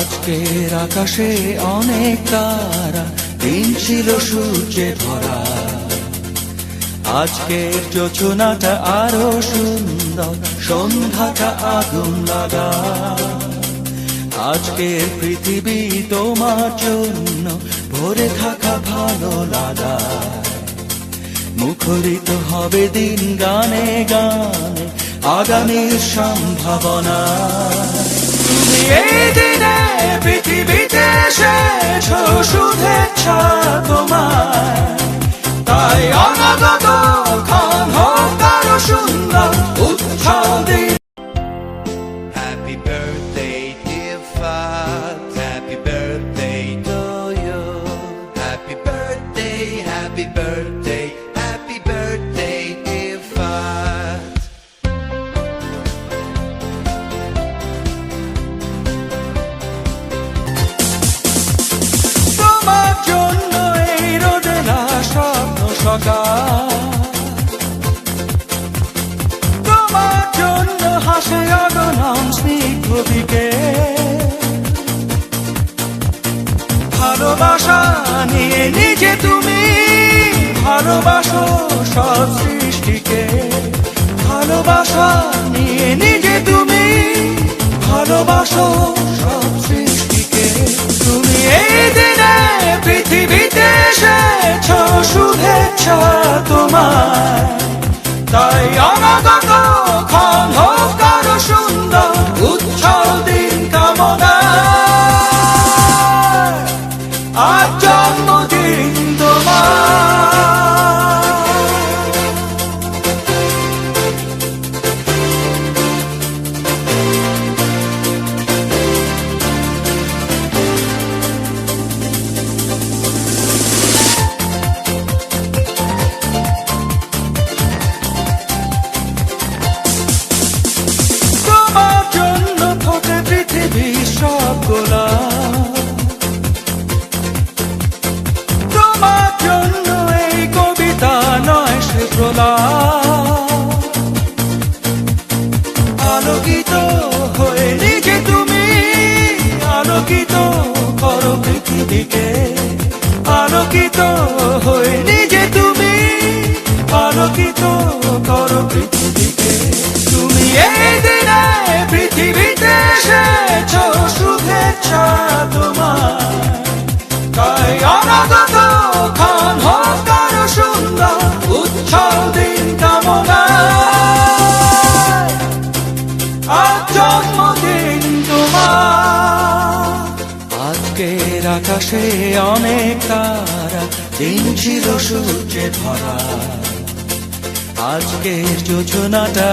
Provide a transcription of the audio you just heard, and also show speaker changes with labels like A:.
A: আজকের আকাশে অনেক তারা, দিন ছিল সূর্যে ভরা। আজকের যোজনাটা আরো সুন্দর, সন্ধ্যাটা আগুন লাগা। আজকের পৃথিবী তোমার জন্য ভরে থাকা ভালো লাগা। মুখরিত হবে দিন গানে গানে, আগামীর সম্ভাবনা। তুমি এই দিনে পৃথিবীতে এসেছ, শুভেচ্ছা তোমার। তাই অনাগত ক্ষণ হোক আরো সুন্দর, উৎসব দিন।
B: Happy birthday, dear Fat. Happy birthday to you. Happy birthday, happy birthday, happy birthday, dear Fat.
A: তোমার জন্য এই রোদেলা স্বপ্ন সকাল, তোমার জন্য হাসে অগণন স্নিগ্ধ বিকেল। ভালোবাসা নিয়ে নিজে তুমি ভালোবাসো সব সৃষ্টিকে। ভালোবাসা নিয়ে নিজে তুমি ভালোবাসো সব সৃষ্টিকে। তুমি এই দিনে পৃথিবীতে এসেছ, শুভেচ্ছা তোমার। তাই অনাগত ক্ষণ হোক আরো সুন্দর, উৎসব দিন কামনা। আজ জন্মদিন তোমার। তোমার জন্য ফোটে পৃথিবীর সব গোলাপ। তোমার জন্য এই কবিতা নয় সে প্রলাপ। আলোকিত হয়ে নিজে তুমি আলোকিত করো পৃথিবীকে। আলোকিত হয়ে নিজে তুমি আলোকিত করো পৃথিবীকে। তুমি এই দিনে পৃথিবীতে এসেছ, শুভেচ্ছা তোমার। তাই অনাগত ক্ষণ হোক আরো সুন্দর, উৎসব দিন কামনা। আজ জন্মদিন তোমার। আজকের আকাশে অনেক তারা, দিন ছিল সূর্যে ভরা। আজকের যোজনাটা